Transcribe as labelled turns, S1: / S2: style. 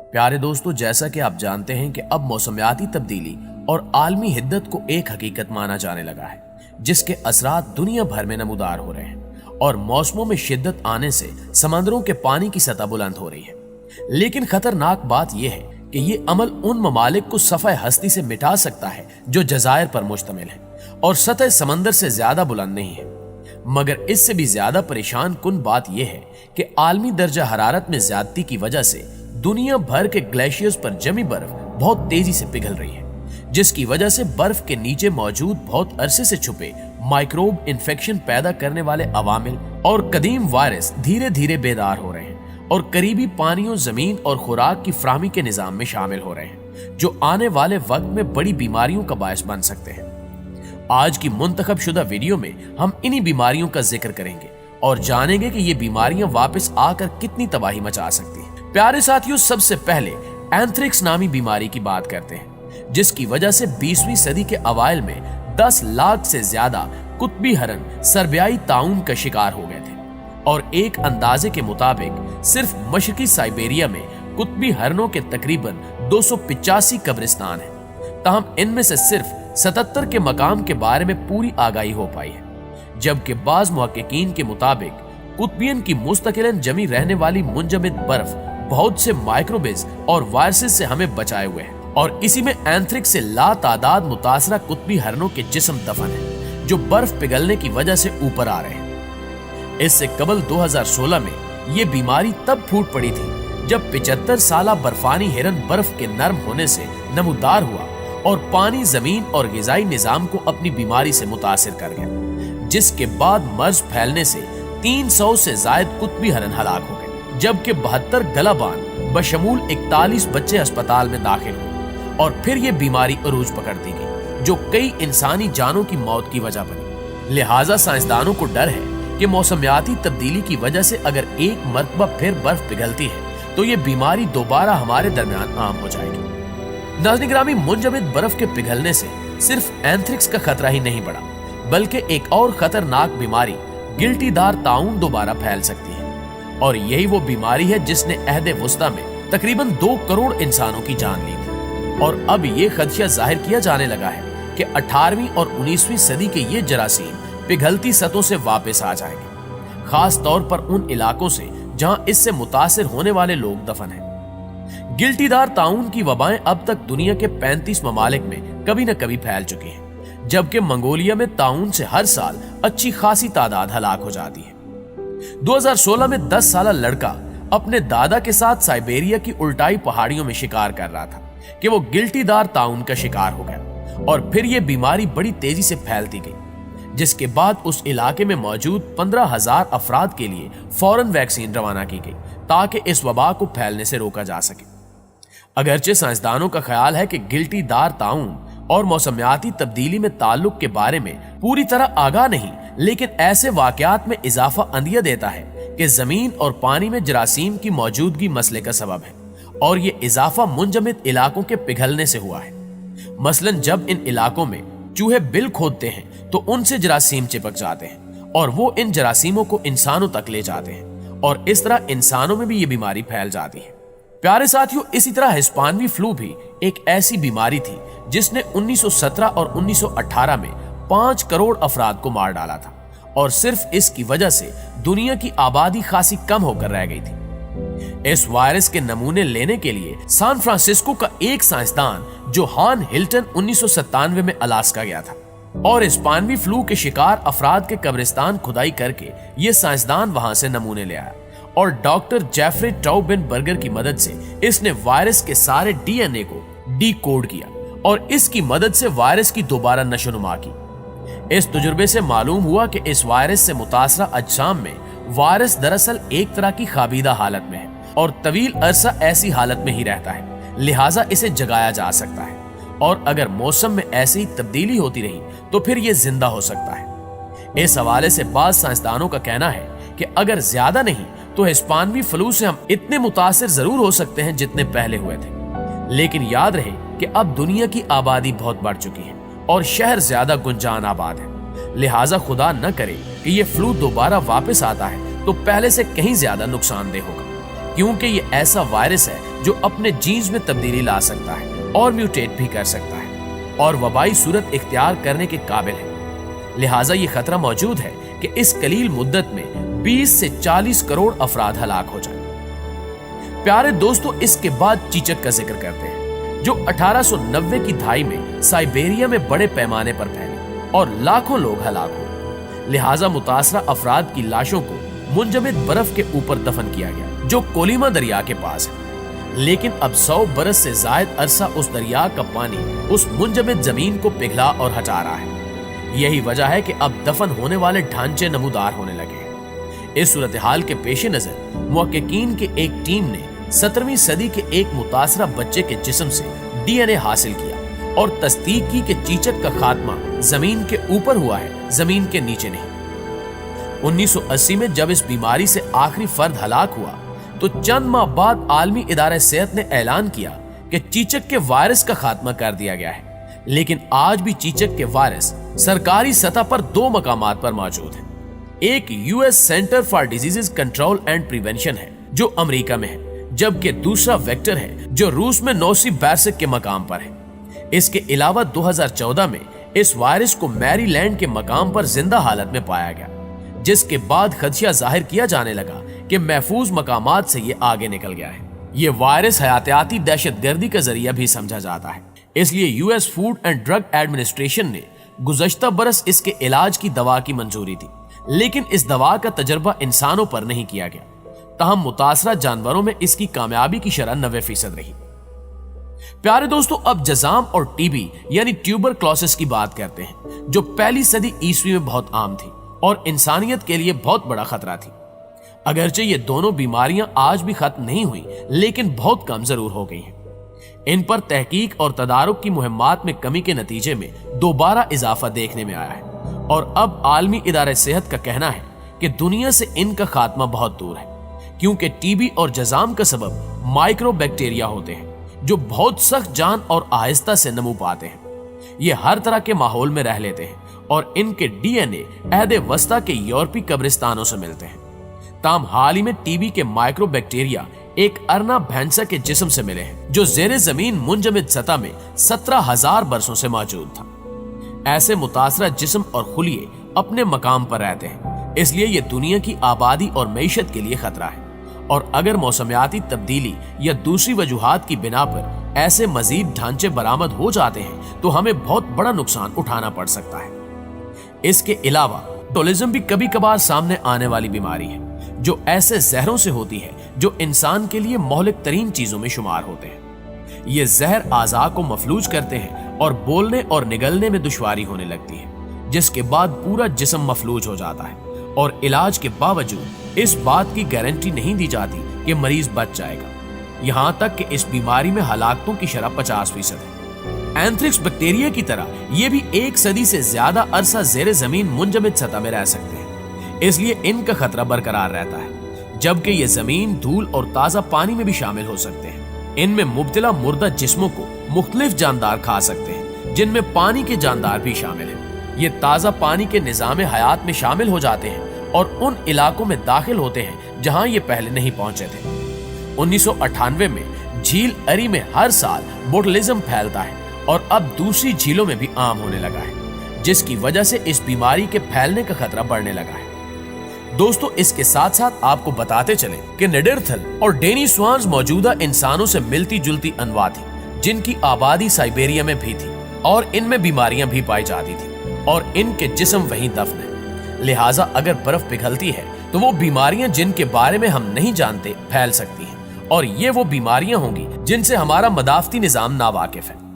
S1: प्यारे दोस्तों, जैसा कि आप जानते हैं कि अब मौसमियाती तब्दीली और आलमी हिद्दत को एक हकीकत माना जाने लगा है, जिसके असरात दुनिया भर में नमूदार हो रहे हैं और मौसमों में शिद्दत आने से समंदरों के पानी की सतह बुलंद हो रही है। लेकिन खतरनाक बात यह है कि ये अमल उन ममालिक को सफ़े हस्ती से मिटा सकता है जो जज़ायर पर मुश्तमिल है और सतह समंदर से ज्यादा बुलंद नहीं है। मगर इससे भी ज्यादा परेशान कुन बात यह है कि आलमी दर्जा हरारत में ज्यादती की वजह से दुनिया भर के ग्लेशियर्स पर जमी बर्फ बहुत तेजी से पिघल रही है, जिसकी वजह से बर्फ के नीचे मौजूद बहुत अरसे से छुपे माइक्रोब इन्फेक्शन पैदा करने वाले अवामिल और कदीम वायरस धीरे धीरे बेदार हो रहे हैं और करीबी पानियों, जमीन और खुराक की फ्राहमी के निजाम में शामिल हो रहे हैं, जो आने वाले वक्त में बड़ी बीमारियों का बायस बन सकते हैं। आज की मुंतखब शुदा वीडियो में हम इन्हीं बीमारियों का जिक्र करेंगे और जानेंगे कि ये बीमारियां वापस आकर कितनी तबाही मचा सकती हैं। प्यारे साथियों, सबसे पहले एंथ्रिक्स नामी बीमारी की बात करते हैं, जिसकी वजह से 20वीं सदी के अवाइल में 10 लाख से ज्यादा कुत्बी हरन सर्बियाई ताउन का शिकार हो गए थे और एक अंदाजे के मुताबिक सिर्फ मशरकी साइबेरिया में कुत्बी हरनों के तकरीबन 285 कब्रिस्तान हैं। ताहम इनमें से सिर्फ 77 के मकाम के बारे में पूरी आगाही हो पाई है, जबकि बाज मुहक्किकीन के मुताबिक कुत्बियन की मुस्तकिलन जमी रहने वाली मुंजमद बर्फ बहुत से माइक्रोबेज और वायरसेस से हमें बचाए हुए है और इसी में एंथ्रिक्स से लातादाद मुतासरा कुत्बी हरनों के जिस्म दफन है, जो बर्फ पिघलने की वजह से ऊपर आ रहे हैं। इससे कबल 2016 में ये बीमारी तब फूट पड़ी थी जब 75 साला बर्फानी हिरन बर्फ के नरम होने से नमूदार हुआ और पानी, जमीन और गिजाई निजाम को अपनी बीमारी से मुतासिर कर गया, जिसके बाद मर्ज फैलने से 300 से जायद कुत्बी हरन हलाक हो गए, जबकि 72 गलाबान बशमूल 41 बच्चे अस्पताल में दाखिल हुए और फिर ये बीमारी अरूज पकड़ दी गई, जो कई इंसानी जानों की मौत की वजह बनी। लिहाजा साइंसदानों को डर है कि मौसमियाती तब्दीली की वजह से अगर एक मरतबा फिर बर्फ पिघलती है तो ये बीमारी दोबारा हमारे दरमियान आम हो जाएगी। नाज़रीन गिरामी, मुंजमद बर्फ के पिघलने से सिर्फ एंथ्रिक्स का खतरा ही नहीं बढ़ा, बल्कि एक और खतरनाक बीमारी गिल्टीदार ताउन दोबारा फैल सकती है और यही वो बीमारी है जिसने अहद वुस्ता में तकरीबन 2 करोड़ इंसानों की जान ली थी और अब ये खदशा जाहिर किया जाने लगा है कि 18वीं और 19वीं सदी के ये जरासीम पिघलती सतहों से वापस आ जाएंगे, खास तौर पर उन इलाकों से जहां इससे मुतासिर होने वाले लोग दफन हैं। गिल्टीदार ताउन की वबाएं अब तक दुनिया के 35 ममालिक में कभी न कभी फैल चुकी हैं, जबकि मंगोलिया में ताउन से हर साल अच्छी खासी तादाद हलाक हो जाती है। 2016 में 10 साला लड़का अपने दादा के साथ साइबेरिया की उल्टाई पहाड़ियों में शिकार कर रहा था कि वो गिल्टीदार ताउन का शिकार हो गया और फिर ये बीमारी बड़ी तेजी से फैलती गई, जिसके बाद उस इलाके में मौजूद 15,000 अफराद के लिए फौरन वैक्सीन रवाना की गई ताकि इस वबा को फैलने से रोका जा सके। अगरचे साइंसदानों का ख्याल है कि गिल्टीदार ताउन और मौसमियाती तब्दीली में ताल्लुक के बारे में पूरी तरह आगाह नहीं, लेकिन ऐसे वाकयात में इजाफा अंदिया देता है कि जमीन और पानी में जरासीम की मौजूदगी मसले का सबब है और ये इजाफा मुंजमद इलाकों के पिघलने से हुआ है। मसलन जब इन इलाकों में चूहे बिल खोदते हैं तो उनसे जरासीम चिपक जाते हैं और वो इन जरासीमों को इंसानों तक ले जाते हैं और इस तरह इंसानों में भी ये बीमारी फैल जाती है। प्यारे साथियों, इसी तरह हिस्पानवी फ्लू भी एक ऐसी बीमारी थी जिसने 1917 और 1918 में 5 करोड़ अफराद को मार डाला था और सिर्फ इसकी वजह से दुनिया की आबादी खासी कम होकर रह गई थी। इस वायरस के नमूने लेने के लिए सैन फ्रांसिस्को का एक साइंसदान जोहान हिल्टन 1997 में अलास्का गया था और हिस्पानवी फ्लू के शिकार अफराद के कब्रिस्तान खुदाई करके ये साइंसदान वहां से नमूने ले आया और डॉक्टर जेफरे ट्राउबेनबर्गर की मदद से इसने वायरस के सारे डीएनए को डीकोड किया और इसकी मदद से वायरस की दोबारा नशोनुमा की। इस तजुर्बे से मालूम हुआ कि इस वायरस से मुतासरा अजसाम में वायरस दरअसल एक तरह की खाबीदा हालत में है और तवील अरसा ऐसी हालत में ही रहता है, लिहाजा इसे जगाया जा सकता है और अगर मौसम में ऐसी ही तब्दीली होती रही तो फिर ये जिंदा हो सकता है। इस हवाले से बाज साइंसदानों का कहना है कि अगर ज्यादा नहीं तो हिस्पानवी फ्लू से हम इतने मुतासिर जरूर हो सकते हैं जितने पहले हुए थे, लेकिन याद रहे कि अब दुनिया की आबादी बहुत बढ़ चुकी है और शहर ज्यादा गुंजान आबाद है, लिहाजा खुदा न करे कि ये फ्लू दोबारा वापस आता है तो पहले से कहीं ज्यादा नुकसानदेह होगा, क्योंकि ये ऐसा वायरस है जो अपने जीन्स में तब्दीली ला सकता है और म्यूटेट भी कर सकता है और वबाई सूरत इख्तियार करने के काबिल है। लिहाजा ये खतरा मौजूद है कि इस कलील मुद्दत में 20 से 40 करोड़ अफराद हलाक हो जाए। प्यारे दोस्तों, इसके बाद चीचक का जिक्र करते हैं जो 1890 की दहाई में साइबेरिया में बड़े पैमाने पर फैली और लाखों लोग हलाक हुए। लिहाजा मुतासरा अफराद की लाशों को मुंजमद बर्फ के ऊपर दफन किया गया जो कोलिमा दरिया के पास है। लेकिन अब 100 बरस से जायद अरसा उस दरिया का पानी उस मुंजमद जमीन को पिघला और हटा रहा है। यही वजह है कि अब दफन होने वाले ढांचे नमूदार होने लगे हैं। इस सूरत हाल के पेश नजर मुहक्किकीन की एक टीम ने 17वीं सदी के एक मुतासरा बच्चे के जिस्म से DNA हासिल किया और तस्दीक की कि चीचक का खात्मा जमीन के ऊपर हुआ है, जमीन के नीचे नहीं। 1980 में जब इस बीमारी से आखिरी फर्द हलाक हुआ तो चंद माह बाद आलमी इदारे सेहत ने ऐलान किया कि चीचक के वायरस का खात्मा कर दिया गया है। लेकिन आज भी चीचक के वायरस सरकारी सतह पर 2 मकामात पर मौजूद है। एक US centre for diseases control and prevention है जो अमेरिका में है, जबकि दूसरा वेक्टर है जो रूस में नोसिबैर्सिक के मकाम पर है। इसके अलावा 2014 में इस वायरस को मैरीलैंड के मकाम पर जिंदा हालत में पाया गया, जिसके बाद खदशा जाहिर किया जाने लगा कि महफूज मकामात से ये आगे निकल गया है। ये वायरस हयातियाती दहशतगर्दी का जरिया भी समझा जाता है। इसलिए US food and drug administration ने गुज़श्ता बरस इसके इलाज की दवा की मंजूरी दी, लेकिन इस दवा का तजर्बा इंसानों पर नहीं किया गया। तहम मुतासरा जानवरों में इसकी कामयाबी की शरह 90% रही। प्यारे दोस्तों, अब जजाम और टीबी यानी ट्यूबरक्लोसिस की बात करते हैं जो पहली सदी ईस्वी में बहुत आम थी और इंसानियत के लिए बहुत बड़ा खतरा थी। अगरचे ये दोनों बीमारियां आज भी खत्म नहीं हुई, लेकिन बहुत कम जरूर हो गई हैं। इन पर तहकीक और तदारुक की मुहिम्मात में कमी के नतीजे में दोबारा इजाफा देखने में आया है और अब आलमी इदारे सेहत का कहना है कि दुनिया से इनका खात्मा बहुत दूर है, क्योंकि टीबी और जजाम का सबब माइक्रो बैक्टीरिया होते हैं जो बहुत सख्त जान और आहिस्ता से नमू पाते हैं। ये हर तरह के माहौल में रह लेते हैं और इनके DNA अहदे वस्ता के यूरोपीय कब्रिस्तानों से मिलते हैं। ताम हाल ही में टीबी के माइक्रो बैक्टीरिया एक अरना भैंसा के जिस्म से मिले हैं जो ज़ेरे जमीन मुंजमद सतह में 17,000 बरसों से मौजूद था। ऐसे मुतासरा जिस्म और खुलिये अपने मकाम पर रहते हैं, इसलिए ये दुनिया की आबादी और मईशत के लिए खतरा है और अगर मौसमियाती तब्दीली या दूसरी वजूहात की बिना पर ऐसे मजीद ढांचे बरामद हो जाते हैं तो हमें बहुत बड़ा नुकसान उठाना पड़ सकता है। इसके अलावा टोलिज्म भी कभी कभार सामने आने वाली बीमारी है जो ऐसे जहरों से होती है जो इंसान के लिए मोहलिक तरीन चीजों में शुमार होते हैं। ये जहर आज़ा को मफलूज करते हैं और बोलने और निगलने में दुश्वारी होने लगती है, जिसके बाद पूरा जिस्म मफलूज हो जाता है और इलाज के बावजूद इस बात की गारंटी नहीं दी जाती कि मरीज बच जाएगा। यहां तक कि इस बीमारी में हलाकतों की शरह 50% है। एंथ्रिक्स बैक्टीरिया की तरह ये भी 1 सदी से ज्यादा अरसा ज़ेरे जमीन मुंजमद सतह में रह सकते हैं, इसलिए इनका खतरा बरकरार रहता है, जबकि ये जमीन, धूल और ताजा पानी में भी शामिल हो सकते हैं। इनमें मुब्तला मुर्दा जिस्मों को मुख्तलिफ जानदार खा सकते हैं, जिनमें पानी के जानदार भी शामिल हैं। ये ताजा पानी के निजाम हयात में शामिल हो जाते हैं और उन इलाकों में दाखिल होते हैं जहां ये पहले नहीं पहुंचे थे। 1998 में झील अरी में हर साल बोटुलिज्म फैलता है और अब दूसरी झीलों में भी आम होने लगा है, जिसकी वजह से इस बीमारी के फैलने का खतरा बढ़ने लगा है। दोस्तों, इसके साथ साथ आपको बताते चले कि नेडरथल और डेनिसवान्स मौजूदा इंसानों से मिलती जुलती अनवा थी, जिनकी आबादी साइबेरिया में भी थी और इनमें बीमारियां भी पाई जाती थी और इनके जिस्म वहीं दफन है। लिहाजा अगर बर्फ पिघलती है तो वो बीमारियां जिनके बारे में हम नहीं जानते फैल सकती हैं और ये वो बीमारियां होंगी जिनसे हमारा मदाफती निजाम नावाकिफ है।